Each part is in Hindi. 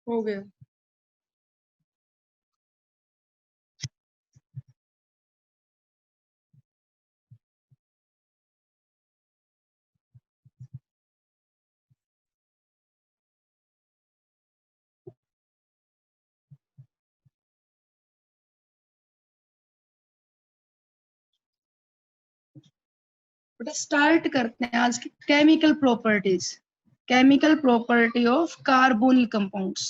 हो गया। बेटा स्टार्ट करते हैं आज की chemical properties. Chemical property of carbonyl compounds.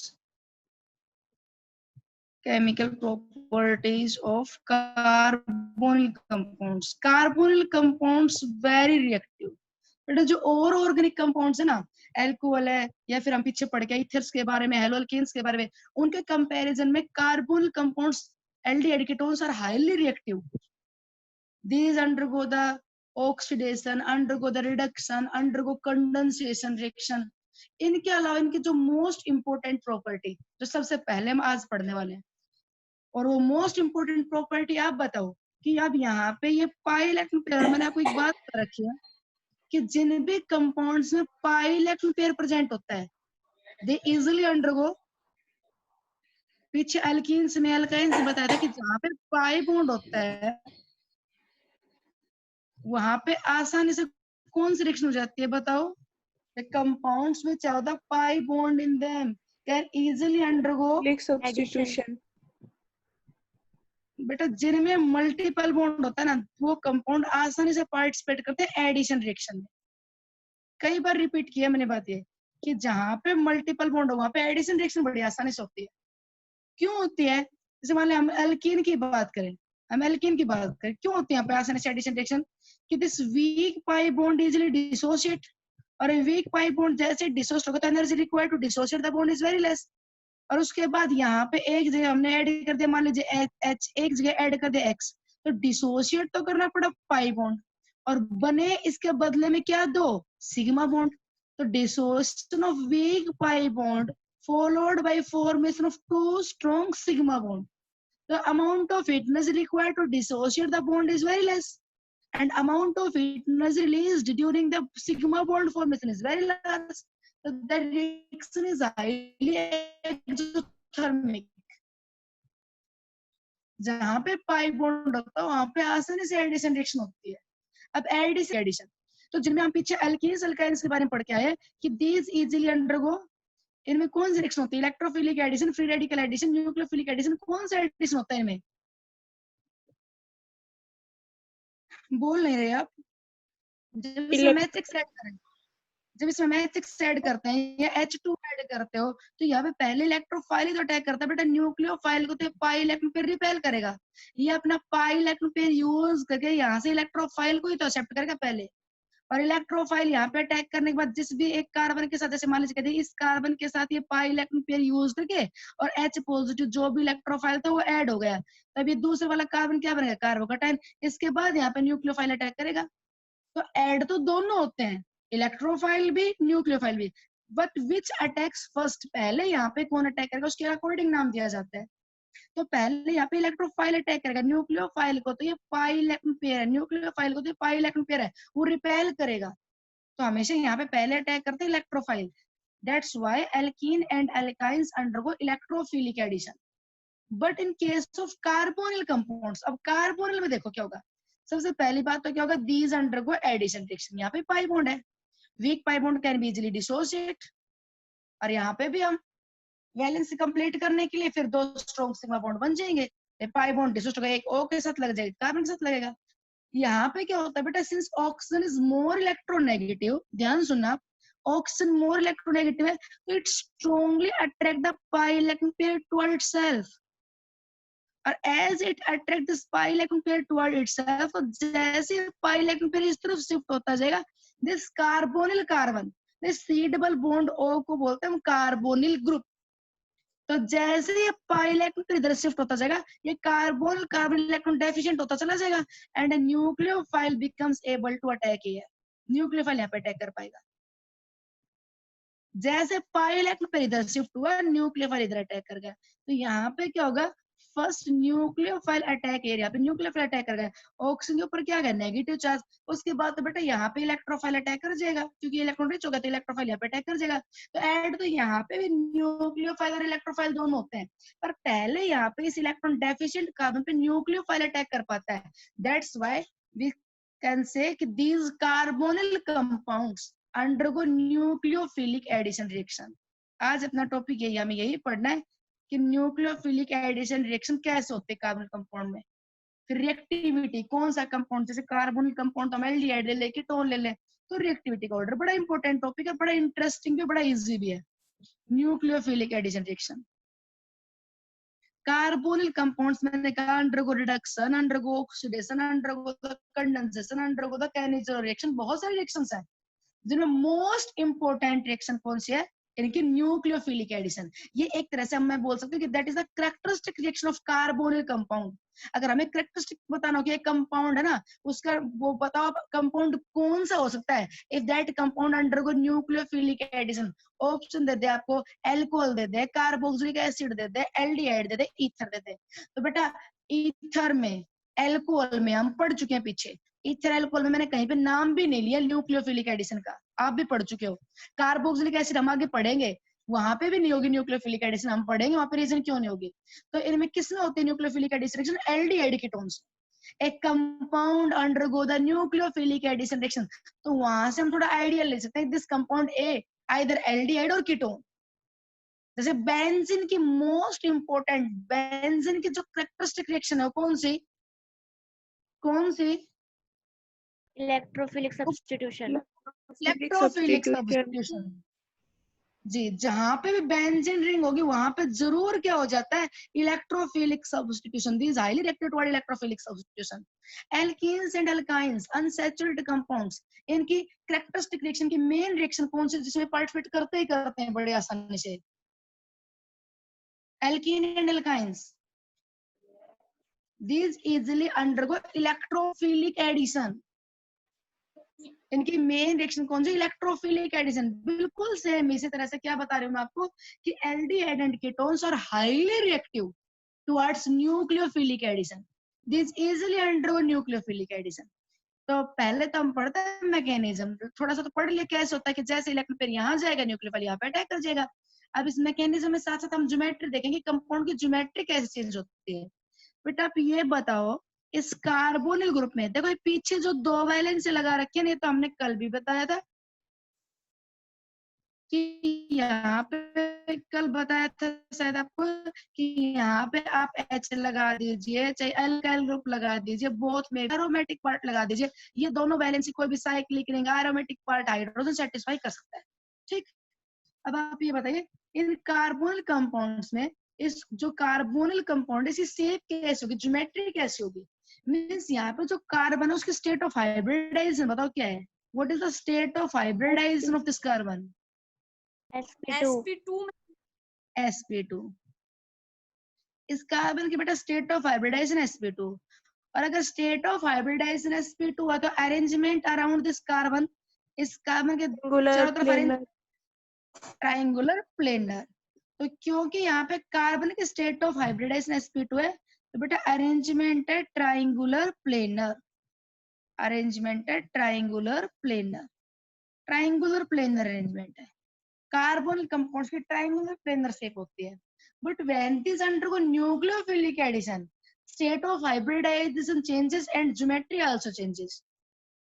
Chemical properties of carbonyl compounds. Carbonyl compounds very reactive. बेटा जो और ऑर्गेनिक कंपाउंड्स है ना, एल्कोहल है या फिर हम पीछे पढ़ के इथर्स के बारे में, हेलोअल्केन्स के बारे में, उनके कंपैरिजन में carbonyl compounds aldehyde ketones are highly reactive. These undergo the oxidation, undergo the reduction, undergo condensation reaction. इनके अलावा इनकी जो मोस्ट इंपोर्टेंट प्रॉपर्टी जो सबसे पहले हम आज पढ़ने वाले हैं, और वो मोस्ट इंपोर्टेंट प्रॉपर्टी आप बताओ कि अब यहाँ पे ये पाई इलेक्ट्रॉन पेयर, मैंने आपको एक बात रखी है कि जिन भी कंपाउंड्स में पाई इलेक्ट्रॉन पेयर प्रेजेंट होता है दे इजिली अंडरगो, पीछे एल्कीन्स में एल्काइन्स बताया था कि जहाँ पे पाई बॉन्ड होता है वहां पे आसानी से कौन सी रिएक्शन हो जाती है बताओ? The compounds which have the pi bond in them can easily undergo substitution. बेटा जिनमें मल्टीपल बॉन्ड होता है ना, वो कंपाउंड आसानी से पार्टिसिपेट करते हैं एडिशन रिएक्शन में। कई बार रिपीट किया मैंने बात ये कि जहां पे मल्टीपल बॉन्ड हो वहां पे एडिशन रिएक्शन बड़ी आसानी से होती है। क्यों होती है? जैसे मान लिया हम एल्कीन की बात करें, क्यों होती है यहाँ पे आसानी से एडिशन रिएक्शन? कि this weak pi bond easily dissociate, और वीक पाई बॉन्ड जैसे डिसोशिएट होगा तो energy required to dissociate the bond is very less. और उसके बाद यहाँ पे एक जगह हमने ऐड कर दिया, मान लीजिए एच, एक जगह ऐड कर दिया एक्स, तो डिसोशिएट तो करना पड़ा पाई बॉन्ड, और बने इसके बदले में क्या दो? Sigma bond. तो dissociation of weak pi bond followed by formation of two strong sigma bond. The amount of energy required to dissociate the bond is very less, and amount of energy released during the sigma bond formation is very large. So the reaction is highly exothermic. जहां पे पाई बॉन्ड होता है वहां पे आसानी से एडिशन रिएक्शन होती है। अब एडिशन तो जिनमें हम पीछे एल्कीन्स अल्काइन्स के बारे में पढ़ के आए कि दीज इजीली अंडरगो, इनमें कौन सी रिएक्शन होती है? Electrophilic addition, free radical addition, nucleophilic addition, कौन सा एडिशन होता है इनमें? बोल नहीं रहे आप। जब इसमें मैट्रिक्स ऐड करें, जब इसमें मैट्रिक्स ऐड करते हैं या H2 ऐड करते हो तो यहाँ पे पहले इलेक्ट्रोफाइल ही तो अटैक करता है बेटा, न्यूक्लियोफाइल को तो पाई इलेक्ट्रॉन पेयर रिपेल करेगा। ये अपना पाई इलेक्ट्रॉन पेयर यूज करके यहाँ से इलेक्ट्रोफाइल को ही तो एक्सेप्ट करेगा पहले, और इलेक्ट्रोफाइल यहाँ पे अटैक करने के बाद जिस भी एक कार्बन के साथ, जैसे मान लीजिए कहते हैं इस कार्बन के साथ ये पाई इलेक्ट्रॉन पेयर यूज करके और H पॉजिटिव जो भी इलेक्ट्रोफाइल था वो ऐड हो गया, तब ये दूसरे वाला कार्बन क्या बनेगा? कार्बोकेटाइन। इसके बाद यहाँ पे न्यूक्लियोफाइल अटैक करेगा। तो ऐड तो दोनों होते हैं, इलेक्ट्रोफाइल भी न्यूक्लियोफाइल भी, बट विच अटैक्स फर्स्ट? पहले यहाँ पे कौन अटैक करेगा उसके अकॉर्डिंग नाम दिया जाता है। तो पहले यहाँ पे इलेक्ट्रोफाइल अटैक करेगा, न्यूक्लियोफाइल को तो ये पाई इलेक्ट्रॉन पेयर है, न्यूक्लियोफाइल को तो ये पाई इलेक्ट्रॉन पेयर है, वो रिपेल करेगा। तो हमेशा यहाँ पे पहले अटैक करते हैं electrophile. That's why alkene and alkynes undergo electrophilic addition. But in case of carbonyl compounds, अब कार्बोनिल में देखो क्या होगा। सबसे पहली बात तो क्या होगा? These undergo addition reaction. यहाँ पे पाई बॉन्ड है, weak pi bond can be easily dissociate, और यहाँ पे भी हम वैलेंसी कंप्लीट करने के लिए फिर दो स्ट्रॉन्ग सिग्मा बॉन्ड बन जाएंगे। पाई बॉन्ड डिसोसिएट होगा, एक O के साथ लग जाएगा, कार्बन के साथ लगेगा। यहाँ पे क्या होता है बेटा? Since oxygen is more electronegative, ध्यान सुनना, ऑक्सीजन मोर इलेक्ट्रोनेगेटिव है तो it strongly attract the pi electron pair toward itself, और as it attract this pi electron pair toward itself, तो जैसे पाई इलेक्ट्रॉन पेयर इस तरफ शिफ्ट होता जाएगा, this carbonyl carbon, this C double bond O को बोलते हैं हम कार्बोनिल ग्रुप। तो जैसे ये पाई इलेक्ट्रॉन पेयर इधर शिफ्ट होता जाएगा, ये कार्बोनिल कार्बन इलेक्ट्रॉन डेफिशिएंट होता चला जाएगा, and nucleophile becomes able to attack here. Nucleophile यहाँ पे अटैक कर पाएगा। जैसे पाई इलेक्ट्रॉन पेयर इधर शिफ्ट हुआ, न्यूक्लियोफाइल इधर अटैक कर गया, तो यहाँ पे क्या होगा? फर्स्ट न्यूक्लियोफाइल अटैक एरिया पे न्यूक्लियोफाइल अटैक कर गए, ऑक्सीजन के ऊपर क्या है नेगेटिव चार्ज, उसके बाद तो बेटा यहाँ पे इलेक्ट्रोफाइल अटैक कर जाएगा, क्योंकि इलेक्ट्रॉन रिच होगा तो इलेक्ट्रोफाइल यहाँ पे अटैक कर जाएगा। तो ऐड तो यहाँ पे भी न्यूक्लियोफाइल और इलेक्ट्रोफाइल दोनों होते हैं, पर पहले यहाँ पे इस इलेक्ट्रॉन डेफिशिएंट कार्बन पे न्यूक्लियोफाइल अटैक कर पाता है। That's why we can say कि these carbonyl compounds undergo nucleophilic addition reaction. आज अपना टॉपिक यही, हमें यही पढ़ना है कि न्यूक्लियोफिलिक एडिशन रिएक्शन कैसे होते हैं कार्बन कंपाउंड में। फिर रिएक्टिविटी, कौन सा कंपाउंड, जैसे कार्बोनिल कंपाउंड तो हम एल्डिहाइड ले ले, कीटोन ले ले, तो रिएक्टिविटी का ऑर्डर बड़ा इंपॉर्टेंट टॉपिक है, बड़ा इंटरेस्टिंग भी, बड़ा इजी भी है। Nucleophilic addition reaction, carbonyl compounds मैंने कहा undergo reduction, undergo oxidation, undergo the condensation, undergo the Cannizzaro reaction, बहुत सारे रिएक्शंस हैं, जिनमें मोस्ट इंपोर्टेंट रिएक्शन कौन सी है, इनकी न्यूक्लियोफिलिक एडिशन। ये एक तरह से मैं बोल सकती हूँ कि that is the characteristic reaction of carbonyl compound. अगर हमें कैरेक्टरिस्टिक बताना हो कि एक कंपाउंड है ना, उसका वो बताओ कंपाउंड कौन सा हो सकता है, if that compound undergo nucleophilic addition. Option दे दे आपको, एल्कोहल दे दे, कार्बोक्सिलिक एसिड दे दे, एल्डिहाइड दे दे, ईथर दे दे। तो बेटा ईथर में, एल्कोहल में हम पढ़ चुके हैं पीछे, ईथर एल्कोहल में मैंने कहीं पे नाम भी नहीं लिया न्यूक्लियोफिलिक एडिशन का, आप भी पढ़ चुके हो। कार्बोक्सिलिक एसिड हम आगे पढ़ेंगे, वहां पे भी नहीं होगी न्यूक्लियोफिलिक एडिशन, हम पढ़ेंगे वहां पे रीजन क्यों नहीं होगी। तो इनमें किसमें होती है nucleophilic addition reaction, aldehyde ketones. एक compound undergo the nucleophilic addition reaction, तो वहां से हम थोड़ा आइडिया ले सकते हैं, this compound a either aldehyde और कीटोन। जैसे बेंजीन की मोस्ट इंपोर्टेंट, बेंजीन की जो कैरेक्टरिस्टिक रिएक्शन है कौन सी, कौन सी, इलेक्ट्रोफिलिक सब्स्टिट्यूशन। Electrophilic substitution. जी, जहां पे भी बेंजीन रिंग होगी वहां पे जरूर क्या हो जाता है, electrophilic substitution. These highly reacted toward electrophilic substitution. Alkenes and alkynes unsaturated compounds, इनकी कैरेक्टरिस्टिक रिएक्शन की मेन रिएक्शन कौन सी जिसमें पार्टिसिपेट करते ही करते हैं बड़े आसानी से, alkene and alkynes. These easily undergo electrophilic addition. इनकी मेन रिएक्शन कौन सी, इलेक्ट्रोफिलिक एडिशन। बिल्कुल सेम इसी तरह से क्या बता रही हूँ मैं आपको कि aldehyde and ketones are highly reactive towards nucleophilic addition. This easily undergo nucleophilic addition. तो पहले तो हम पढ़ते हैं मैकेनिज्म, थोड़ा सा तो पढ़ लिया कैसे होता है कि जैसे इलेक्ट्रॉन पेयर यहाँ जाएगा न्यूक्लियोफाइल यहाँ पे अटैक कर जाएगा। अब इस मैकेनिज्म में साथ साथ हम ज्योमेट्री देखेंगे, कंपाउंड की ज्योमेट्री कैसे चेंज होती है। बेटा आप ये बताओ, इस कार्बोनिल ग्रुप में देखो ये पीछे जो दो वैलेंस लगा रखे हैं, ये तो हमने कल भी बताया था कि यहाँ पे, कल बताया था शायद आपको कि यहाँ पे आप H लगा दीजिए, चाहे अल्काइल ग्रुप लगा दीजिए, बोथ में एरोमेटिक पार्ट लगा दीजिए, ये दोनों वैलेंसी कोई भी cyclic ring aromatic part hydrogen satisfy कर सकता है। ठीक, अब आप ये बताइए इन कार्बोनिल कंपाउंड्स में, इस जो कार्बोनिल कंपाउंड है इसकी शेप कैसी होगी, ज्योमेट्री कैसी होगी। मींस यहाँ पे जो कार्बन है उसकी स्टेट ऑफ हाइब्रिडाइजेशन बताओ क्या है, what is the state of hybridization of this carbon, sp2 sp2। इस कार्बन की बेटा स्टेट ऑफ हाइब्रिडाइजेशन sp2। और अगर स्टेट ऑफ हाइब्रिडाइजेशन sp2 है तो अरेंजमेंट अराउंड दिस कार्बन, इस कार्बन के चारों तरफ अरेंज, ट्रायंगुलर प्लेनर। तो क्योंकि यहाँ पे कार्बन की स्टेट ऑफ हाइब्रिडाइजेशन sp2 है, तो बेटा अरेंजमेंट है ट्रायंगुलर प्लेनर, अरेंजमेंट है triangular planar, triangular planar arrangement है। कार्बोनिल कंपाउंड्स की ट्रायंगुलर प्लेनर शेप होती है। But when this undergo nucleophilic addition, state of hybridization changes and geometry also changes.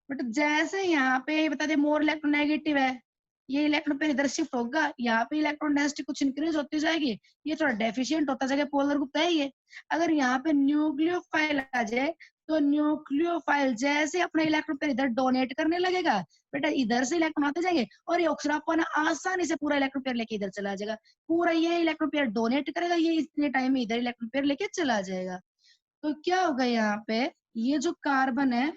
But जैसे यहाँ पे बता दे मोर इलेक्ट्रोनेगेटिव है, ये इलेक्ट्रॉन पे इधर शिफ्ट होगा, यहाँ पे इलेक्ट्रॉन डेंसिटी कुछ इंक्रीज होती जाएगी, ये थोड़ा डेफिशिएंट होता जाएगा, पोलर ग्रुप है ये। अगर यहाँ पे न्यूक्लियोफाइल आ जाए तो न्यूक्लियोफाइल जैसे अपना इलेक्ट्रॉन पे इधर डोनेट करने लगेगा, बेटा इधर से इलेक्ट्रॉन आते जाएंगे और ये ऑक्सीजन आपको ना आसानी से पूरा इलेक्ट्रॉन पेयर लेके इधर चला जाएगा, पूरा ये इलेक्ट्रॉन पेयर डोनेट करेगा, ये इतने टाइम में इधर इलेक्ट्रॉन पेयर लेके चला जाएगा। तो क्या होगा यहाँ पे, ये जो कार्बन है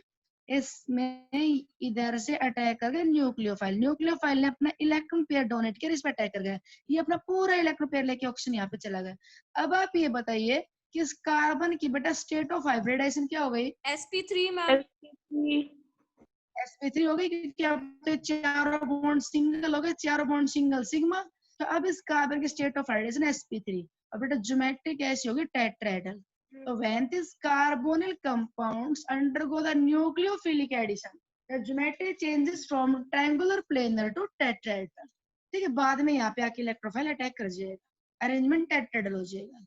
इसमें इधर से अटैक कर गए न्यूक्लियोफाइल, न्यूक्लियोफाइल ने अपना इलेक्ट्रॉन पेयर डोनेट किया, इस पे अटैक कर गया, ये अपना पूरा इलेक्ट्रॉन पेयर लेके ऑक्सीजन यहाँ पे चला गया। अब आप ये बताइए कि इस कार्बन की बेटा स्टेट ऑफ हाइब्रिडाइजेशन क्या हो गई, sp3 मैम। sp3 हो गई, क्योंकि अब तो चारों बॉन्ड सिंगल हो गए, चारों बॉन्ड सिंगल सिग्मा। तो अब इस कार्बन की स्टेट ऑफ हाइब्रिडाइजेशन sp3। और बेटा ज्योमेट्रिक ऐसी होगी टेट्राहेड्रल। तो when these carbonyl compounds undergo the nucleophilic addition, the geometry changes from triangular planar to tetrahedral। ठीक है, बाद में यहाँ पे आके इलेक्ट्रोफाइल अटैक कर जाएगा, अरेंजमेंट टेट्राहेड्रल हो जाएगा।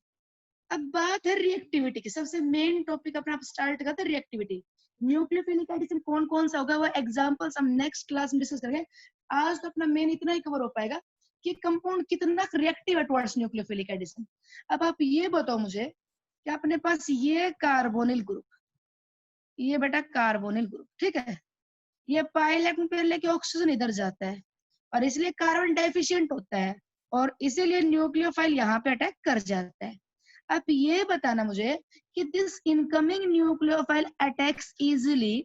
अब बात है रिएक्टिविटी की, सबसे मेन टॉपिक अपना स्टार्ट करते हैं रिएक्टिविटी। न्यूक्लियोफिलिक एडिशन कौन कौन सा होगा वो एग्जांपल्स हम नेक्स्ट क्लास में डिस्कस करेंगे। आज तो अपना मेन इतना ही कवर हो पाएगा कि कंपाउंड कितना रिएक्टिव है टुवर्ड्स न्यूक्लियोफिलिक एडिशन। अब आप ये बताओ मुझे कि अपने पास ये कार्बोनिल ग्रुप, ये बेटा कार्बोनिल ग्रुप, ठीक है, ये पाई इलेक्ट्रॉन पेयर लेके ऑक्सीजन इधर जाता है और इसलिए कार्बन डेफिशिएंट होता है और इसीलिए न्यूक्लियोफाइल यहाँ पे अटैक कर जाता है। अब ये बताना मुझे कि this incoming nucleophile attacks easily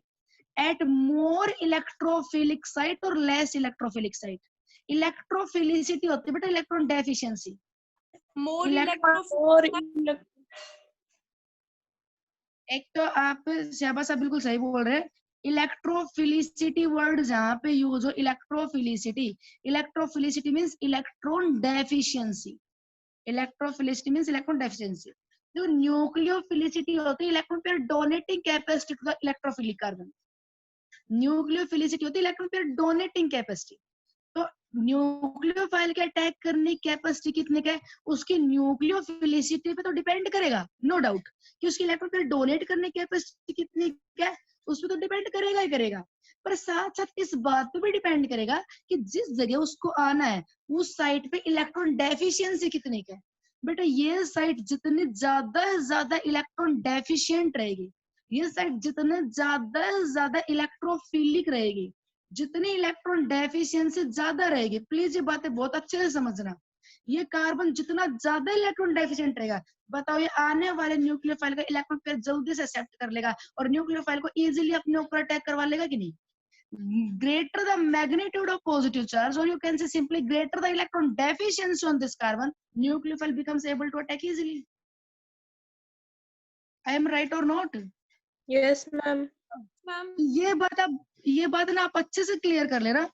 at more electrophilic site और लेस इलेक्ट्रोफिलिक साइट। इलेक्ट्रोफिलिसिटी होती है बेटा इलेक्ट्रॉन डेफिशिएंसी। More और electrophiles. एक तो आप शाबाश, आप बिल्कुल सही बोल रहे हैं। इलेक्ट्रोफिलिसिटी वर्ड जहाँ पे यूज हो, electrophilicity, electrophilicity means electron deficiency, electrophilicity means electron deficiency. जो न्यूक्लियोफिलिसिटी होती है electron pair donating capacity to the electrophilic carbon. Nucleophilicity होती है इलेक्ट्रॉन पेयर डोनेटिंग कैपेसिटी। तो न्यूक्लियोफाइल के अटैक करने की कैपेसिटी कितने का है, उसकी न्यूक्लियोफिलिसिटी पे तो डिपेंड करेगा, नो डाउट, कि उसकी इलेक्ट्रॉन पेयर डोनेट करने की कैपेसिटी कितनी का है, उस पर तो डिपेंड करेगा ही करेगा। पर साथ साथ इस बात पे भी डिपेंड करेगा कि जिस जगह उसको आना है उस साइट पे इलेक्ट्रॉन डेफिशिएंसी कितनी का है। बेटा ये साइट जितनी ज्यादा इलेक्ट्रॉन डेफिशिएंट रहेगी, ये साइट जितने ज्यादा इलेक्ट्रोफिलिक रहेगी, जितनी इलेक्ट्रॉन डेफिशिएंसी ज्यादा रहेगी, प्लीज ये बातें बहुत अच्छे से समझना, ये कार्बन जितना ज्यादा इलेक्ट्रॉन डेफिशिएंट रहेगा, बताओ ये आने वाले न्यूक्लियोफाइल का इलेक्ट्रॉन पेयर जल्दी से एक्सेप्ट कर लेगा और न्यूक्लियोफाइल को इजीली अपने ऊपर अटैक करवा लेगा कि नहीं। greater the magnitude of positive charge, or you can say simply greater the electron deficiency on this carbon, nucleophile becomes able to attack easily. I am right or not? Yes ma'am. Ma'am, ये बात ना आप अच्छे से क्लियर कर लेना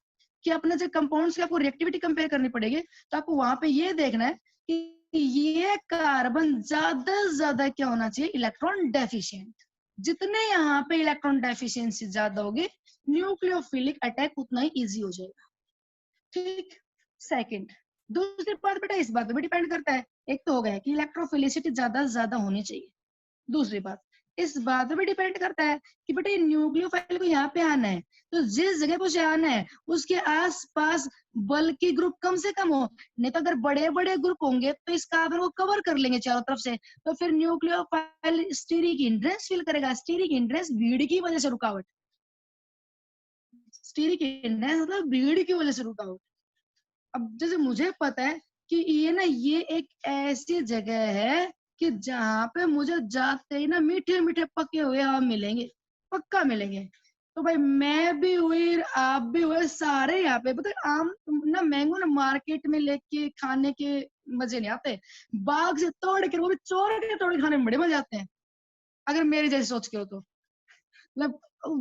कि अपने जो कंपाउंड्स की आपको रिएक्टिविटी कंपेयर करनी पड़ेगी, तो आपको वहां पे ये देखना है कि ये कार्बन ज्यादा क्या होना चाहिए, इलेक्ट्रॉन डेफिशिएंट। जितने यहाँ पे इलेक्ट्रॉन डेफिशिएंसी ज्यादा होगी न्यूक्लियोफिलिक अटैक उतना ही इजी हो जाएगा। ठीक, सेकंड, दूसरी बात बेटा इस बात पे भी डिपेंड करता है, एक तो हो गया कि इलेक्ट्रोफिलिसिटी ज्यादा होनी चाहिए, दूसरी बात इस बात पे भी डिपेंड करता है कि बेटा ये न्यूक्लियोफाइल को यहाँ पे आना है तो जिस जगह पे उसे आना है उसके आसपास बल्कि ग्रुप कम से कम हो, नहीं तो अगर बड़े बड़े ग्रुप होंगे तो इस कार्बन को कवर कर लेंगे चारों तरफ से, तो फिर न्यूक्लियोफाइल स्टीरिक हिंड्रेंस फील करेगा। स्टीरिक हिंड्रेंस भीड़ की वजह से रुकावट, स्टीरिक हिंड्रेंस मतलब भीड़ की वजह से रुकावट। अब जैसे मुझे पता है कि ये एक ऐसी जगह है कि जहाँ पे मुझे जाते ही ना मीठे मीठे पके हुए आम मिलेंगे, पक्का मिलेंगे। तो भाई मैं भी हुई, आप भी हुए, सारे यहाँ पे पता आम ना मैंगो ना मार्केट में लेके खाने के मजे नहीं आते, बाग से तोड़ के, वो भी चोर के तोड़ के खाने में बड़े मजे आते हैं, अगर मेरी जैसे सोच के हो तो। मतलब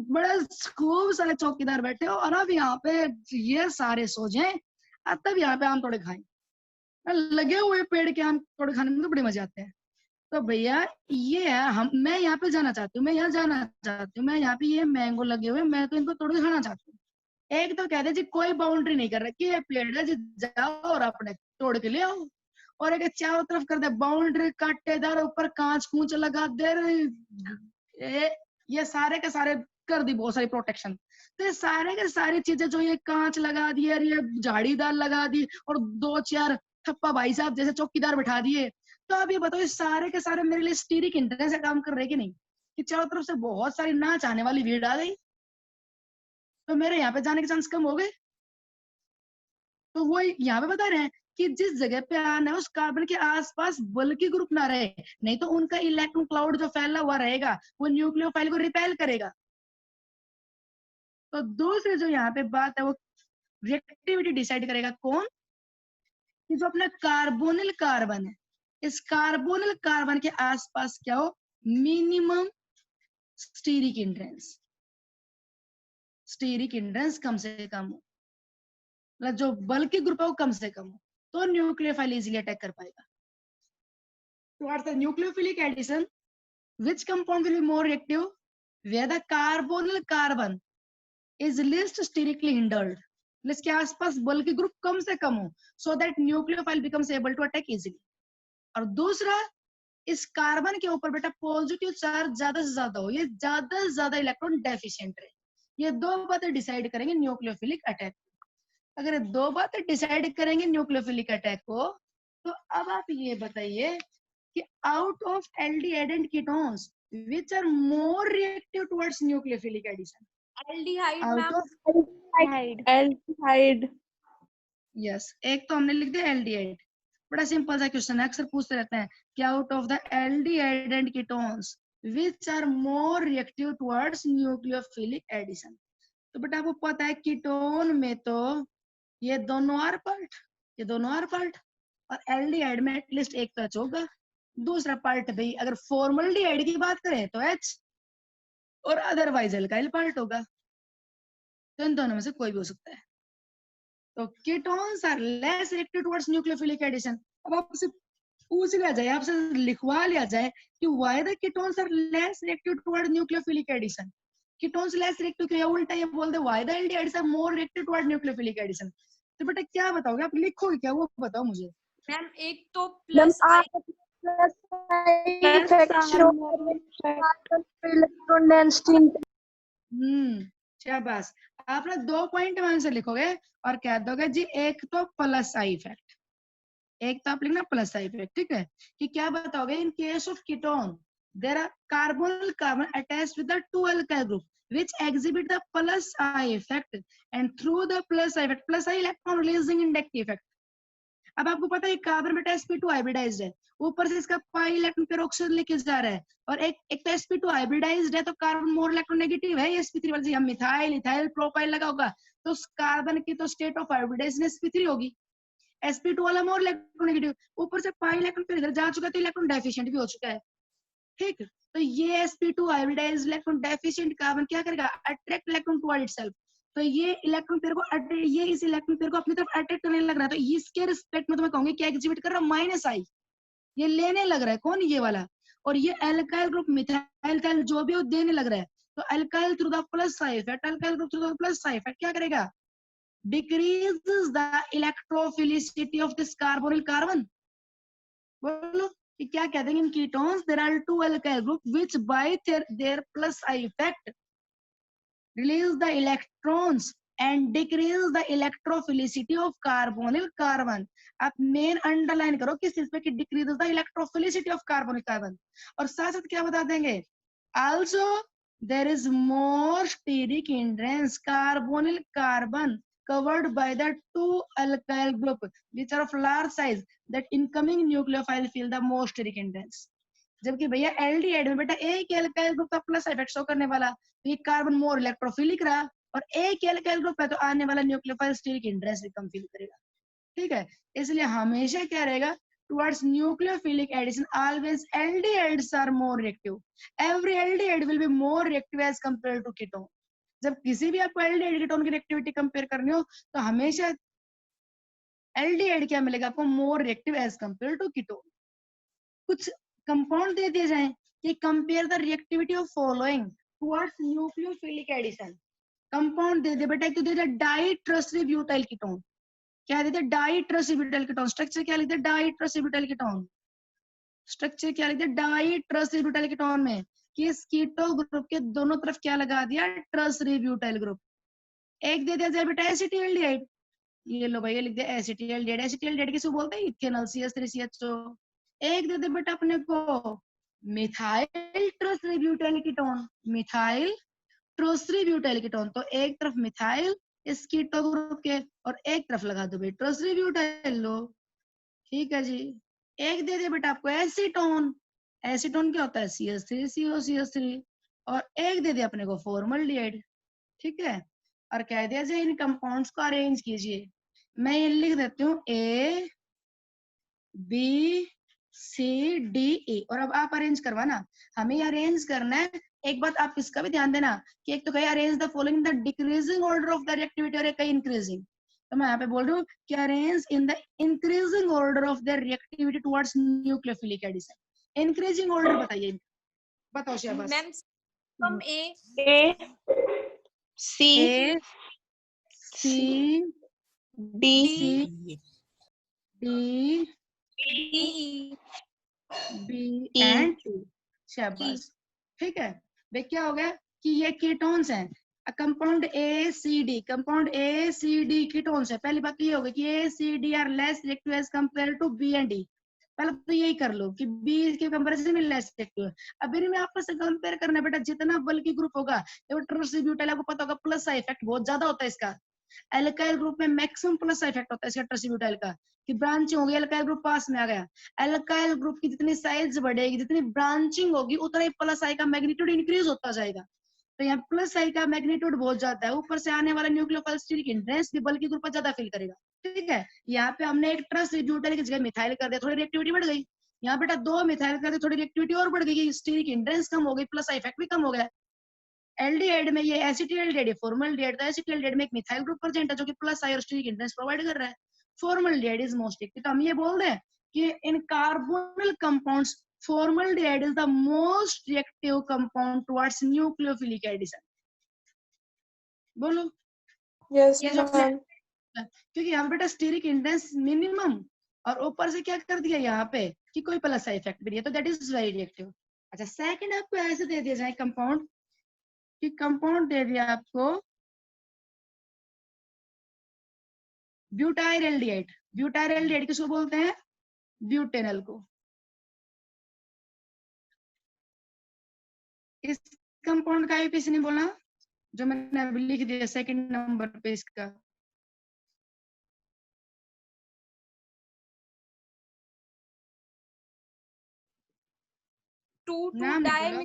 बड़े खूब सारे चौकीदार बैठे हो और अब यहाँ पे ये सारे सो जाए तब यहाँ पे आम तोड़े खाएं, लगे हुए पेड़ के आम तोड़े खाने में तो बड़े मजे आते हैं। तो भैया ये है, मैं यहाँ पे जाना चाहती हूँ, मैं यहाँ जाना चाहती हूँ, मैं यहाँ पे ये मैंगो लगे हुए मैं तो इनको तोड़ के खाना चाहती हूँ। एक तो कहते जी कोई बाउंड्री नहीं कर रखी है, पेड़ है जी जाओ और अपने तोड़ के ले आओ, और एक चारों तरफ कर दे बाउंड्री, कांटेदार, ऊपर कांच कूच लगा दे, ये सारे के सारे कर दी बहुत सारी प्रोटेक्शन। तो ये सारे के सारी चीजें जो ये कांच लगा दी और ये झाड़ीदार लगा दी और दो चार थप्पा भाई साहब जैसे चौकीदार बैठा दिए, तो अब ये बताओ ये सारे के सारे मेरे लिए स्टीरिक हिंड्रेंस से काम कर रहे कि नहीं, कि चारों तरफ से बहुत सारी ना चाहने वाली भीड़ आ गई तो मेरे यहाँ पे जाने के चांस कम हो गए। तो वो यहाँ पे बता रहे हैं कि जिस जगह पे आना है उस कार्बन के आसपास बल्कि ग्रुप ना रहे, नहीं तो उनका इलेक्ट्रॉन क्लाउड जो फैला हुआ रहेगा वो न्यूक्लियोफाइल को रिपेल करेगा। तो दूसरी जो यहाँ पे बात है वो रिएक्टिविटी डिसाइड करेगा कौन, कि जो अपना कार्बोनिल कार्बन है, इस कार्बोनिल कार्बन के आसपास क्या हो, minimum steric hindrance, steric hindrance कम से कम हो, मतलब जो बल्कि ग्रुप है वो कम से कम हो, तो न्यूक्लियोफाइल इजीली अटैक कर पाएगा। towards the nucleophilic addition, which compound will be more reactive? Where the carbonyl carbon is least sterically hindered. इसके आसपास बल की ग्रुप कम से कम हो, so that nucleophile becomes able to attack easily. और दूसरा, इस कार्बन के ऊपर बेटा पॉजिटिव चार्ज ज्यादा से ज्यादा हो, ये ज्यादा से ज्यादा इलेक्ट्रॉन डेफिशिएंट है. ये दो बातें डिसाइड करेंगे न्यूक्लियोफिलिक अटैक. अगर दो बातें डिसाइड करेंगे न्यूक्लियोफिलिक अटैक को, तो अब आप ये बताइए कि out of aldehyde and ketones which are more reactive towards nucleophilic addition? Aldehyde, out ma'am. Of Aldehyde. Yes, एक तो हमने लिख दिया एल्डिहाइड. बड़ा सिंपल सा क्वेश्चन है, अक्सर पूछते रहते हैं कि out of the aldehyde and ketones which are more reactive towards nucleophilic addition. तो बेटा आपको पता है कीटोन में तो ये दोनों आर पार्ट, ये दोनों आर पार्ट, और एल्डिहाइड में एटलीस्ट एक टच होगा. दूसरा पार्ट भाई अगर फॉर्मल्डिहाइड की बात करें तो H, और अदरवाइज एल्काइल पार्ट होगा. तो इन दोनों में से कोई भी हो सकता है. तो ketones are less reactive towards nucleophilic addition. अब आपसे पूछ लिया जाए, आपसे लिखवा लिया जाए कि why the ketones are less reactive towards nucleophilic addition. Ketones less reactive क्यों, उल्टा ये बोल दे why the aldehydes are more reactive towards nucleophilic addition. तो बेटा क्या बताओगे आप, लिखोगे क्या वो बताओ मुझे. मैम एक तो प्लस इलेक्ट्रॉन डेंसिटी. शाबाश. आप ना 2 पॉइंट में आंसर लिखोगे और कह दोगे जी एक तो प्लस आई इफेक्ट, एक तो आप लिखना प्लस आई इफेक्ट. ठीक है, कि क्या बताओगे in case of ketone there are carbonyl carbon attached with the two alkyl group which exhibit the plus I effect, and through the plus I effect, plus I electron releasing inductive effect. अब आपको पता है कार्बन बेटा sp2 हाइब्रिडाइज्ड है, ऊपर से इसका पाई इलेक्ट्रॉन पेरोक्साइड लेके जा रहा है, और एक तो sp2 हाइब्रिडाइज्ड है तो कार्बन मोर इलेक्ट्रोनेगेटिव है. sp3 वाले से हम मिथाइल इथाइल प्रोपाइल लगा होगा तो उस कार्बन की तो स्टेट ऑफ हाइब्रिडाइजेशन sp3 होगी. sp2 वाला मोर इलेक्ट्रोनेगेटिव, ऊपर से पाई इलेक्ट्रॉन फिर इधर जा चुका है तो इलेक्ट्रॉन डेफिशिएंट भी हो चुका है. ठीक, तो ये sp2 hybridised electron deficient carbon क्या करेगा, अट्रैक्ट इलेक्ट्रॉन टुवर्ड इटसेल्फ. तो ये इलेक्ट्रॉन पेयर को ये इस इलेक्ट्रॉन पेयर को अपनी तरफ अट्रैक्ट करने लग रहा है, तो इसके रिस्पेक्ट में तो मैं कहूंगी क्या एग्जिबिट कर रहा है, माइनस आई. ये लेने लग रहा है, कौन, ये वाला. और ये अल्काइल ग्रुप मिथाइल जो भी वो देने लग रहा है. तो alkyl through the plus I effect, alkyl group through the plus I effect क्या करेगा, decreases the electrophilicity of this carbonyl carbon. बोलो कि क्या कहते हैं in ketones there are two alkyl group which by their plus I effect release the electrons and decrease the electrophilicity of carbonyl carbon. आप मेन अंडरलाइन करो किस चीज पे, कि decreases the electrophilicity of carbonyl carbon. और साथ साथ क्या बता देंगे, also there is more steric hindrance carbonyl carbon covered by the two alkyl group which are of large size that incoming nucleophile feel the most steric hindrance. जबकि भैया एल्डिहाइड में बेटा एक एल्काइल ग्रुप का प्लस इफेक्ट शो करने वाला, तो ये कार्बन मोर इलेक्ट्रोफिलिक रहा, और एक एल्काइल ग्रुप है तो आने वाला न्यूक्लियोफाइल स्टेरिक इंटरेस्ट भी कम फील करेगा. ठीक है, इसलिए हमेशा क्या रहेगा, towards nucleophilic addition always aldehydes are more reactive. Every aldehyde will be more reactive as compare to ketone. जब किसी भी आपको एल्डिहाइड कीटोन की रिएक्टिविटी कंपेयर करनी हो तो हमेशा एल्डिहाइड क्या मिलेगा आपको, more reactive as compare to ketone. कुछ कंपाउंड दे दिए जाए कि compare the reactivity of following towards nucleophilic addition. Compound दे दे बेटा, एक तो दे दे डाइट्रोसरीब्यूटाइल कीटोन. क्या दे दे, डाइट्रोसरीब्यूटाइल कीटोन. स्ट्रक्चर क्या लिख दे, डाइट्रोसरीब्यूटाइल कीटोन. स्ट्रक्चर क्या लिख दे, डाइट्रोसरीब्यूटाइल कीटोन में कि इस कीटो ग्रुप के दोनों तरफ क्या लगा दिया, ट्रोसरीब्यूटाइल ग्रुप. एक दे दिया जाए बेटा एसिटिल्डिहाइड, ये लो भाई ये लिख दिया एसिटिल्डिहाइड. एसिटिल्डिहाइड किसे बोलते हैं, इथेनॉल CH3CHO. एक दे दे बेटा अपने को मिथाइल ट्रोसरीब्यूटाइल कीटोन, मिथाइल ट्रोसरीब्यूटाइल कीटोन. तो एक तरफ मिथाइल इस कीटो ग्रुप के और एक तरफ लगा दो भाई ट्रोसरीब्यूटाइल. लो ठीक है जी. एक दे दे बेटा आपको एसीटोन. एसीटोन क्या होता है, CH3COCH3. और एक दे दे अपने को फॉर्मल्डिहाइड. ठीक है, और कह दिया जाए इन कंपाउंड्स को अरेंज कीजिए. मैं ये लिख देती हूँ A B C D E, और अब आप अरेंज करवाना. हमें अरेंज करना है. एक बात आप इसका भी ध्यान देना कि एक तो कहीं arrange the following the decreasing order of the reactivity, और एक कहीं इंक्रीजिंग. तो मैं यहाँ पे बोल रही हूँ कि arrange in the increasing order of the reactivity towards nucleophilic addition. Increasing order बताइए, बताओ Shahbaz. Ma'am from A A, C, A, C, D, C, D, D B E. And T. शाबाश, ठीक है। भाई क्या हो गया कि ये कीटोन्स हैं, compound A C D, compound A C D ketones है। पहली बात तो ये होगी कि A C D are less reactive as compare to B and D. पहले तो यही कर लो कि बी के कंपैरिजन में लेस रिएक्टिव है। अब इनमें आपस में कंपेयर करना बेटा, जितना बल्कि ग्रुप होगा, ये ट्रांसब्यूटाइल आपको पता होगा प्लस इफेक्ट बहुत ज्यादा होता है इसका। एल्काइल ग्रुप में मैक्सिमम प्लस इफेक्ट होता है इसका ट्रांसब्यूटाइल का, कि ब्रांचिंग होगी, एल्काइल ग्रुप पास में आ गया। एल्काइल ग्रुप की जितनी साइज बढ़ेगी, जितनी ब्रांचिंग होगी, उतना ही प्लस आई का मैग्नीट्यूड इंक्रीज होता जाएगा। तो यहाँ प्लस आई का मैग्नीट्यूड बहुत ज्यादा है, ऊपर से आने वाला न्यूक्लियोफाइलिक हिंड्रेंस भी बल्कि ग्रुप ज्यादा फील करेगा। ठीक है, यहाँ पे हमने एक ट्रांसब्यूटाइल की जगह मिथाइल कर दिया, थोड़ी रिएक्टिविटी बढ़ गई। यहाँ बेटा दो मिथाइल कर दिया, थोड़ी रिएक्टिविटी और बढ़ गई, स्टीरिक हिंड्रेंस कम हो गई, प्लस इफेक्ट भी कम हो गया। एल्डिहाइड में ये एसिटिल्डिहाइड है, फॉर्मल्डिहाइड, तो एसिटिल्डिहाइड में एक मिथाइल ग्रुप प्रेजेंट है जो कि प्लस आई और स्टीरिक हिंड्रेंस प्रोवाइड कर रहा है। Formaldehyde is most active. तो हम ये बोल रहे हैं कि in carbonyl compounds formaldehyde is the most reactive compound towards nucleophilic addition. बोलो। Yes, ये जो ma'am. क्योंकि यहाँ बेटा स्टीरिक हिंड्रेंस मिनिमम, और ऊपर से क्या कर दिया यहाँ पे कि कोई प्लस इफेक्ट भी नहीं है, तो दैट इज वेरी रिएक्टिव। अच्छा, सेकंड आपको ऐसे दे दिया जाए कंपाउंड, कि कंपाउंड दे दिया आपको ब्यूटाइल एल्डिहाइड। ब्यूटाइल एल्डिहाइड किसको बोलते हैं? ब्यूटेनल को। इस कंपाउंड का आईपीसी नहीं बोला जो मैंने अभी लिख दिया सेकंड नंबर पे इसका। नाम नहीं बोला।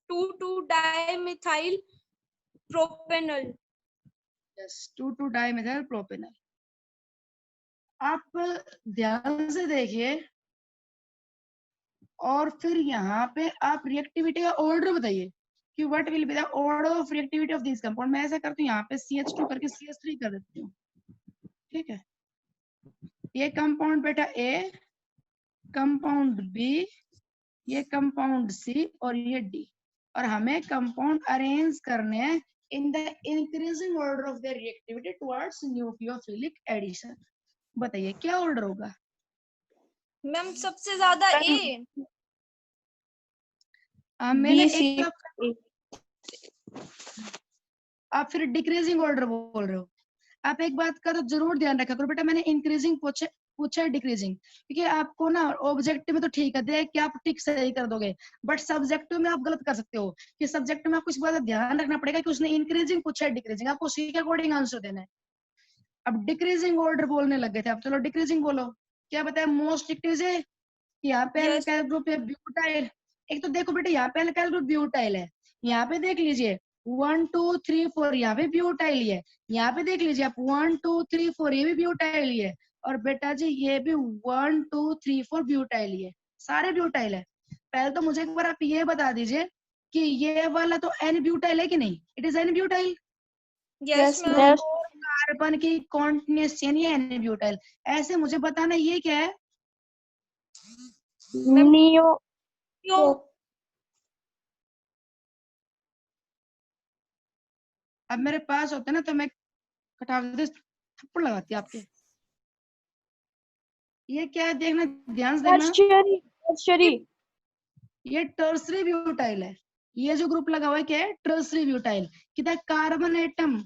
Two two dimethyl propanal. Yes, two two dimethyl propanal. आप ध्यान से देखिए, और फिर यहाँ पे आप रिएक्टिविटी का ऑर्डर बताइए कि what will be the order of reactivity of this compound. मैं ऐसा करती हूँ, यहाँ पे CH2 करके CH3 कर देती हूँ। ठीक है, ये कंपाउंड बेटा A, कंपाउंड B, ये कंपाउंड C और ये D। और हमें कंपाउंड अरेंज करने हैं in the increasing order of the reactivity towards nucleophilic addition. बताइए क्या ऑर्डर होगा? मैम सबसे ज्यादा ए। मैंने B, C, एक तो आप फिर डिक्रीजिंग ऑर्डर बोल रहे हो। आप एक बात का तो जरूर ध्यान रखा करो बेटा, मैंने इंक्रीजिंग पूछा है डिक्रीजिंग, क्योंकि आपको ना ऑब्जेक्टिव में तो ठीक है देख के आप टिक सही कर दोगे, बट सब्जेक्टिव में आप गलत कर सकते हो। कि सब्जेक्ट में आपको इस बात का ध्यान रखना पड़ेगा कि उसने इंक्रीजिंग पूछा है डिक्रीजिंग, आपको उसी के अकॉर्डिंग आंसर देना है। अब डिक्रीजिंग ऑर्डर बोलने लग गए थे आप, चलो डिक्रीजिंग बोलो। क्या बताया? मोस्ट एक्टिव है, यहाँ पे Yes. अल्काइल ग्रुप है ब्यूटाइल। एक तो देखो बेटा यहाँ पे अल्काइल ग्रुप ब्यूटाइल है, यहाँ पे देख लीजिए 1 2 3 4 यहाँ पे ब्यूटाइल ही है। यहाँ पे देख लीजिए आप 1 2 3 4 ये भी ब्यूटाइल ही है, और बेटा जी ये भी 1 2 3 4 ब्यूटाइल ही है, सारे ब्यूटाइल है। पहले तो मुझे एक बार आप ये बता दीजिए कि ये वाला तो एन ब्यूटाइल है कि नहीं? It is an butyl. Yes, ma'am. Yes. Carbon की कॉन्टिन्यूस यानी एन ब्यूटाइल। ऐसे मुझे बताना ये क्या है? Neo. Yo. अब मेरे पास होता ना तो मैं कटा थप्पड़ लगाती आपके। ये क्या है देखना, ध्यान से देखना। Tertiary. Tertiary. ये टर्सरी ब्यूटाइल है। ये जो ग्रुप लगा हुआ है क्या है? Tertiary butyl. कितना carbon atom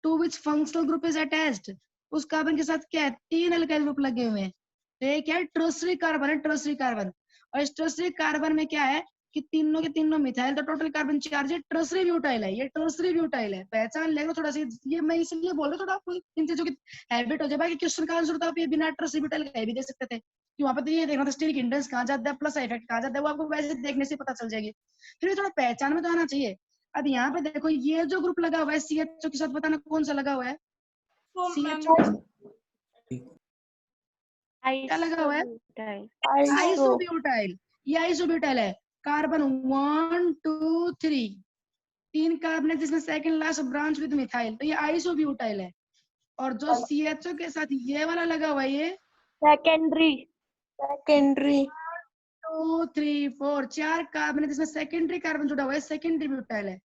to which functional group is attached, उस कार्बन के साथ क्या है? 3 अल्काइल ग्रुप लगे हुए हैं। तो ये क्या है? टर्सरी कार्बन है, टर्सरी कार्बन। और इस टर्सरी कार्बन में क्या है कि तीनों के तीनों मिथाइल, तो टोटल कार्बन चार्ज है, टर्सरी ब्यूटाइल है। ये टर्सरी ब्यूटाइल है, पहचान लेगा थोड़ा सा। ये मैं इसलिए बोल रहा हूँ, थोड़ा आपको इन चीजों की हैबिट हो जाए। बाकी क्वेश्चन का आंसर तो आप ये बिना टर्सरी ब्यूटाइल का भी दे सकते थे, कि वहां पे तो ये देखना था स्टीरिक हिंड्रेंस कहाँ जाता है, प्लस इफेक्ट कहाँ जाता है, वो आपको वैसे देखने से पता चल जाएगी। फिर भी थोड़ा पहचान में तो आना चाहिए। अब यहाँ पे देखो ये जो ग्रुप लगा हुआ है CHO के साथ, बताना कौन सा लगा हुआ है? So, ma'am. CHO क्या लगा हुआ है? आइसोब्यूटाइल। ये आइसोब्यूटाइल है। कार्बन 1 2 3, 3 कार्बन है जिसमें second last branch with methyl, तो ये आइसोब्यूटाइल है। और जो CHO के साथ ये वाला लगा हुआ है, ये Secondary. Secondary. 2 3 4 4 कार्बन है जिसमें सेकेंडरी कार्बन जुड़ा हुआ है, सेकेंडरी ब्यूटाइल है।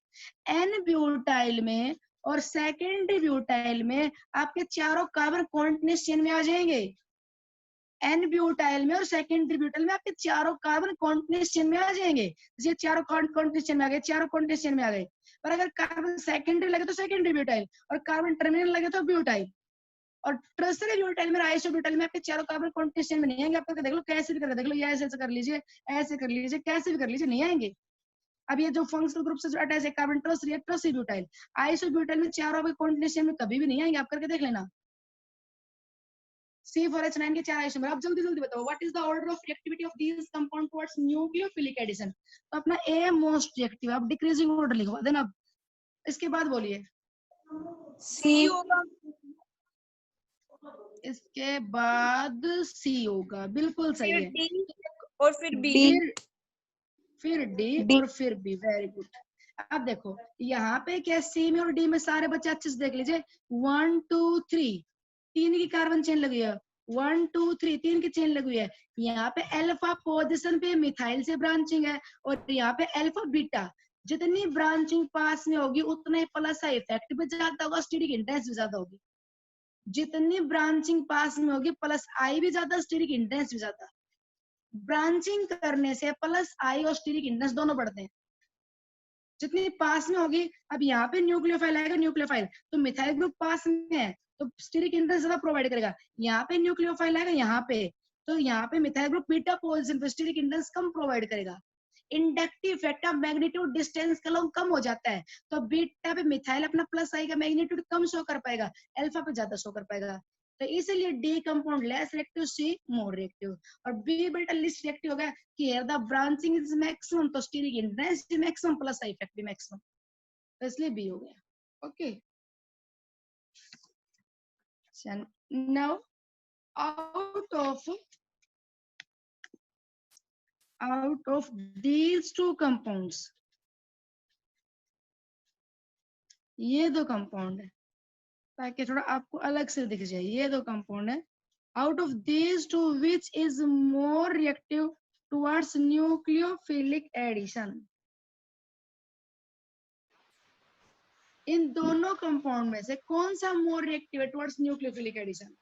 एन ब्यूटाइल में और सेकेंडरी ब्यूटाइल में आपके चारों कार्बन कॉन्टिन्यूअस चेन में आ जाएंगे। एन ब्यूटाइल में और सेकेंडरी ब्यूटाइल में आपके चारों कार्बन कॉन्टिन्यूअस चेन में आ जाएंगे। ये चारों कॉन्टिन्यूअस चेन में आ गए, चारों कॉन्टिन्यूअस चेन में आ गए। पर अगर कार्बन सेकेंडरी लगे तो सेकेंडरी ब्यूटाइल, और कार्बन टर्मिनल लगे तो ब्यूटाइल। और टर्सरी ब्यूटाइल में, आइसो ब्यूटाइल में आपके चारों कार्बन कॉन्टिन्यूअस चेन में नहीं आएंगे। आप करके देख लो, कैसे भी करके देख लो, ये ऐसे कर लीजिए, ऐसे कर लीजिए, कैसे भी कर लीजिए, नहीं आएंगे। अब ये जो फंक्शनल ग्रुप से जो अटैच है carbon tertiary butyl, iso butyl में चारों आपके कॉन्टिन्यूअस चेन में कभी भी नहीं आएंगे। आप करके देख लेना। C4H9 के 4 आइसोमर। अब जल्दी जल्दी बताओ, what is the order of reactivity of these compound towards nucleophilic addition. तो अपना ए मोस्ट रिएक्टिव, आप डिक्रीजिंग ऑर्डर लिखवा देना। अब इसके बाद बोलिए, सी होगा। इसके बाद सी होगा, बिल्कुल सही फिर है। डी और फिर बी। फिर डी D. और फिर बी, वेरी गुड। अब देखो यहाँ पे क्या, सी में और डी में सारे बच्चे अच्छे से देख लीजिए। 1 2 3 तीन की कार्बन चेन लगी है, 1 2 3 तीन की चेन लगी हुई है। यहाँ पे अल्फा पोजीशन पे मिथाइल से ब्रांचिंग है, और यहाँ पे अल्फा बीटा। जितनी ब्रांचिंग पास में होगी उतना ही प्लस का इफेक्ट भी ज्यादा होगा, स्टीरिक इंटेंस भी ज्यादा होगी। जितनी ब्रांचिंग पास में होगी प्लस आई भी ज्यादा, स्टीरिक इंटेंस भी ज्यादा। ब्रांचिंग करने से प्लस आई और स्टीरिक इंटेंस दोनों बढ़ते हैं जितनी पास में होगी। अब यहाँ पे न्यूक्लियोफाइल आएगा, न्यूक्लियोफाइल तो मिथाइल ग्रुप पास में है तो स्टीरिक इंटेंस ज्यादा प्रोवाइड करेगा। यहाँ पे न्यूक्लियोफाइल आएगा, यहाँ पे तो यहाँ पे मिथाइल ग्रुप बीटा पोजीशन पे स्टीरिक इंटेंस कम प्रोवाइड करेगा। Inductive effect of magnitude distance का लोग कम हो जाता है, तो बीटा पे मिथाइल अपना प्लस आई का मैग्नीट्यूड कम शो कर पाएगा, अल्फा पे ज्यादा शो कर पाएगा। तो इसलिए डी कंपाउंड लेस रिएक्टिव, सी मोर रिएक्टिव। और बी बेटा लिस्ट रिएक्टिव होगा कि here the branching is maximum, तो स्टीरिक इंटेंस भी मैक्सिमम, प्लस आई इफेक्ट भी मैक्सिमम, तो इसलिए बी हो गया। Okay, now out of these two compounds, ये दो कंपाउंड है, ताकि थोड़ा आपको अलग से दिख जाए। ये दो कंपाउंड है, out of these two which is more reactive towards nucleophilic addition। इन दोनों कंपाउंड में से कौन सा मोर रिएक्टिव है टुवर्ड्स न्यूक्लियोफिलिक एडिशन?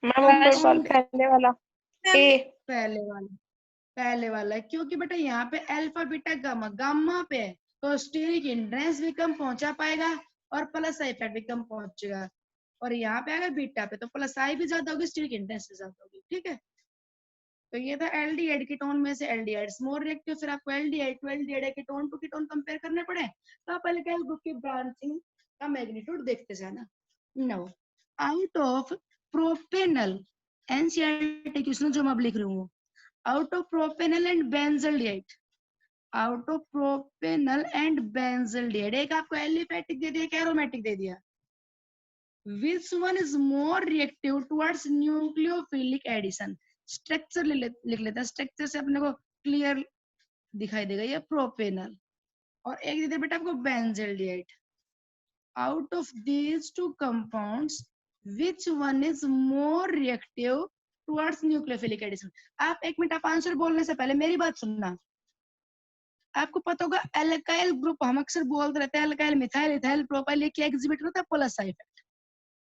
पहले वाला ए। पहले वाला है, क्योंकि बेटा यहाँ पे अल्फा बीटा गामा, गामा पे है तो स्टीरिक इंटेंस भी कम पहुंचा पाएगा और प्लस आई इफेक्ट भी कम पहुंचेगा। और यहाँ पे अगर बीटा पे तो प्लस आई भी ज्यादा होगी, स्टीरिक इंटेंस भी ज्यादा होगी। ठीक है, तो ये था एल्डिहाइड कीटोन में से एल्डिहाइड मोर रिएक्टिव। फिर आपको aldehyde to aldehyde ketone to ketone compare करने पड़े तो आप अल्काइल ग्रुप की ब्रांचिंग का मैग्नीट्यूड देखते जाना। Now out of propanal, NCERT question जो मैं अब लिख रही हूँ, out of propanol and benzaldehyde, out of propanol and benzaldehyde, एक आपको एलिफेटिक दे दिया, एक एरोमेटिक दे दिया। Which one is more reactive towards nucleophilic addition? Structure लिख लेते हैं, स्ट्रक्चर से अपने को क्लियर दिखाई देगा। ये प्रोपेनल और एक दे दिया बेटा आपको benzaldehyde. Out of these two compounds, which one is more reactive towards nucleophilic addition? आप एक मिनट, आप आंसर बोलने से पहले मेरी बात सुनना। आपको पता होगा एल्काइल ग्रुप हम अक्सर बोलते रहते हैं, एल्काइल मिथाइल इथाइल प्रोपाइल, ये क्या एग्जिबिट करता है? Plus I effect.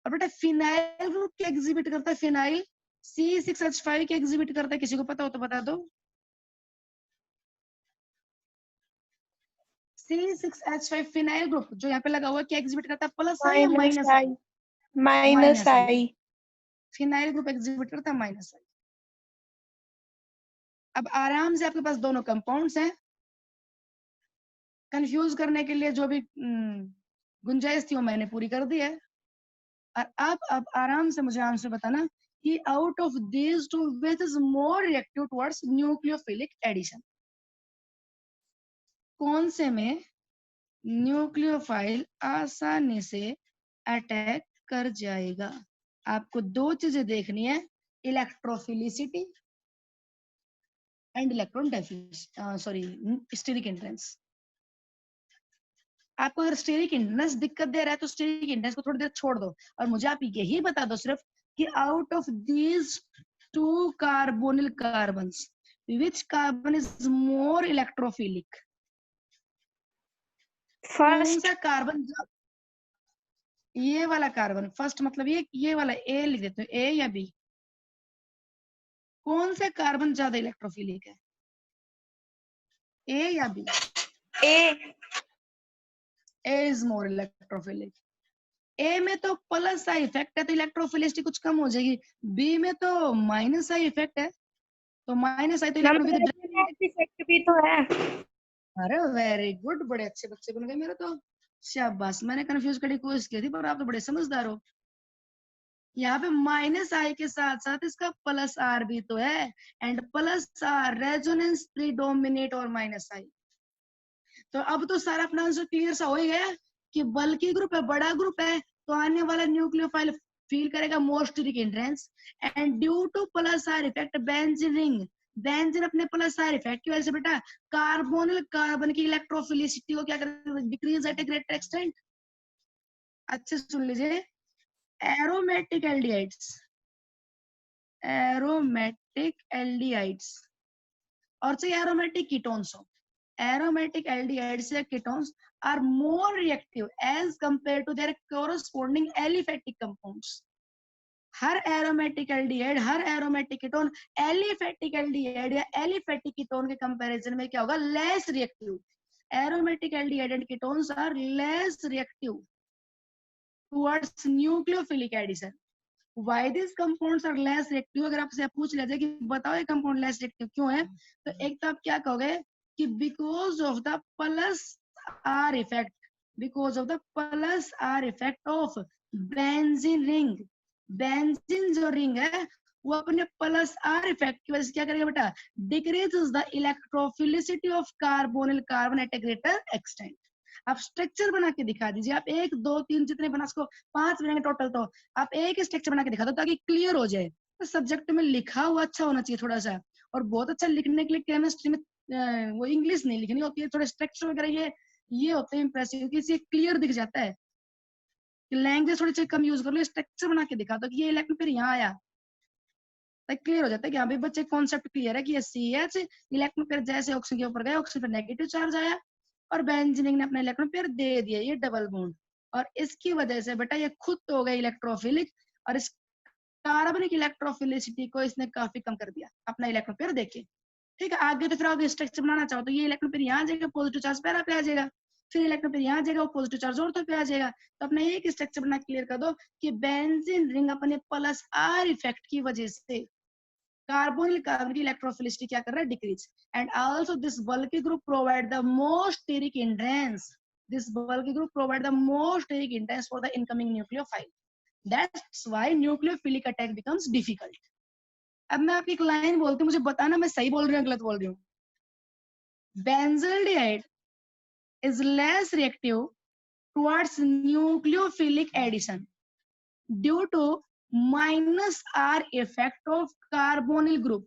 और बेटा फिनाइल ग्रुप क्या एग्जिबिट करता है? फिनाइल C6H5 क्या एग्जिबिट करता है? किसी को पता हो तो बता दो। C6H5 फिनाइल ग्रुप जो यहाँ पे लगा हुआ क्या एग्जिबिट करता है? प्लस आई या माइनस आई? माइनस आई। फिनाइल ग्रुप एग्जिबिट करता है माइनस आई। अब आराम से आपके पास दोनों कंपाउंड्स हैं, कंफ्यूज करने के लिए जो भी गुंजाइश थी वो मैंने पूरी कर दी है। और अब आराम से मुझे आंसर बताना कि out of these two which is more reactive towards nucleophilic addition? कौन से में न्यूक्लियोफाइल आसानी से अटैक कर जाएगा? आपको दो चीजें देखनी है, electrophilicity and electron steric intense. आपको अगर स्टीरिक इंटेंस दिक्कत दे रहा है तो स्टीरिक इंटेंस को थोड़ी देर छोड़ दो और मुझे आप यही बता दो सिर्फ कि out of these to carbonyl carbons Which carbon is more electrophilic? कौन फर्स्ट सा कार्बन, ये वाला कार्बन फर्स्ट मतलब ये वाला ए लिख देते हो, ए या बी? कौन सा कार्बन ज्यादा इलेक्ट्रोफिलिक है, ए या B? A is more electrophilic. A में तो प्लस आई इफेक्ट है तो इलेक्ट्रोफिलिसिटी कुछ कम हो जाएगी, बी में तो माइनस आई इफेक्ट है तो माइनस आई तो इलेक्ट्रोफिलिसिटी। इफेक्ट भी तो है। अरे वेरी गुड, बड़े अच्छे बच्चे बन गए मेरे तो, शाबाश। मैंने कंफ्यूज करने की कोशिश की थी पर आप तो बड़े समझदार हो। यहाँ पे माइनस आई के साथ साथ इसका प्लस आर भी तो है, and plus R resonance predominate और माइनस आई। तो अब तो सारा अपना आंसर क्लियर सा हो ही गया कि बल्कि ग्रुप है, बड़ा ग्रुप है तो आने वाला न्यूक्लियोफाइल फील करेगा more steric hindrance, and due to plus R effect benzene ring, benzene अपने प्लस आर इफेक्ट की वजह से बेटा कार्बोनिल कार्बन की इलेक्ट्रोफिलिसिटी को क्या करेगा, decrease at a greater extent. अच्छे से सुन लीजिए, एरोमेटिक एल्डिहाइड्स, एरोमेटिक एल्डिहाइड्स और चाहिए एरोमेटिक कीटोन्स हो, aromatic aldehydes या ketones are more reactive as compared to their corresponding aliphatic compounds. Her aromatic aldehyde, her aromatic ketone aliphatic aldehyde या aliphatic ketone के comparison में क्या होगा, less reactive. Aromatic aldehyde and ketones are less reactive towards nucleophilic addition. Why these compounds are less reactive? अगर आपसे पूछ लिया जाए कि बताओ ये compound less reactive क्यों है, तो एक तो आप क्या कहोगे कि because of the plus R effect, because of the plus R effect of benzene ring, benzene जो ring है वो अपने प्लस आर इफेक्ट की वजह से क्या करेगा बेटा, decreases the electrophilicity of carbonyl carbon at a greater extent. आप स्ट्रक्चर बना के दिखा दीजिए, आप 1 2 3 जितने बना सको, 5 बनेंगे टोटल, तो आप एक स्ट्रक्चर बना के दिखा दो ताकि क्लियर हो जाए। तो सब्जेक्ट में लिखा हुआ अच्छा होना चाहिए थोड़ा सा, और बहुत अच्छा लिखने के लिए केमिस्ट्री में वो इंग्लिश नहीं लिखनी होती है, थोड़े स्ट्रक्चर वगैरह ये होते हैं इंप्रेसिव, किसी क्लियर दिख जाता है। लैंग्वेज थोड़ी सी कम यूज कर लो, स्ट्रक्चर बना के दिखा दो कि ये इलेक्ट्रॉन फिर यहाँ आया, क्लियर हो जाता है कि हाँ भाई बच्चे कॉन्सेप्ट क्लियर है कि ये CH इलेक्ट्रॉन पेयर जैसे ऑक्सीजन के ऊपर गया, ऑक्सीजन पर नेगेटिव चार्ज आया और बेंजीन ने अपना इलेक्ट्रॉन पेयर दे दिया, ये डबल बॉन्ड, और इसकी वजह से बेटा ये खुद तो हो गया इलेक्ट्रोफिलिक, और इस कार्बनिक इलेक्ट्रोफिलिसिटी को इसने काफी कम कर दिया अपना इलेक्ट्रॉन पेयर देके। ठीक है, आगे तो फिर आगे स्ट्रक्चर बनाना चाहो तो ये इलेक्ट्रॉन पेयर यहाँ आ जाएगा, पॉजिटिव चार्ज पैरा पे आ जाएगा, फिर इलेक्ट्रॉन पेयर यहाँ आ जाएगा, पॉजिटिव चार्ज ऑर्थो पे आ जाएगा। तो अपना एक स्ट्रक्चर बना क्लियर कर दो कि बेंजीन रिंग अपने प्लस आर इफेक्ट की वजह से कार्बोनिल कार्बन की इलेक्ट्रोफिलिसिटी क्या कर रहा है, decrease, and also this bulky group provide the most steric hindrance, this bulky group provide the most steric hindrance for the incoming nucleophile, that's why nucleophilic attack becomes difficult. अब मैं आपकी एक लाइन बोलती हूँ, मुझे बताना मैं सही बोल रही हूँ गलत बोल रही हूँ। Benzaldehyde is less reactive towards nucleophilic addition due to minus R effect of carbonyl group.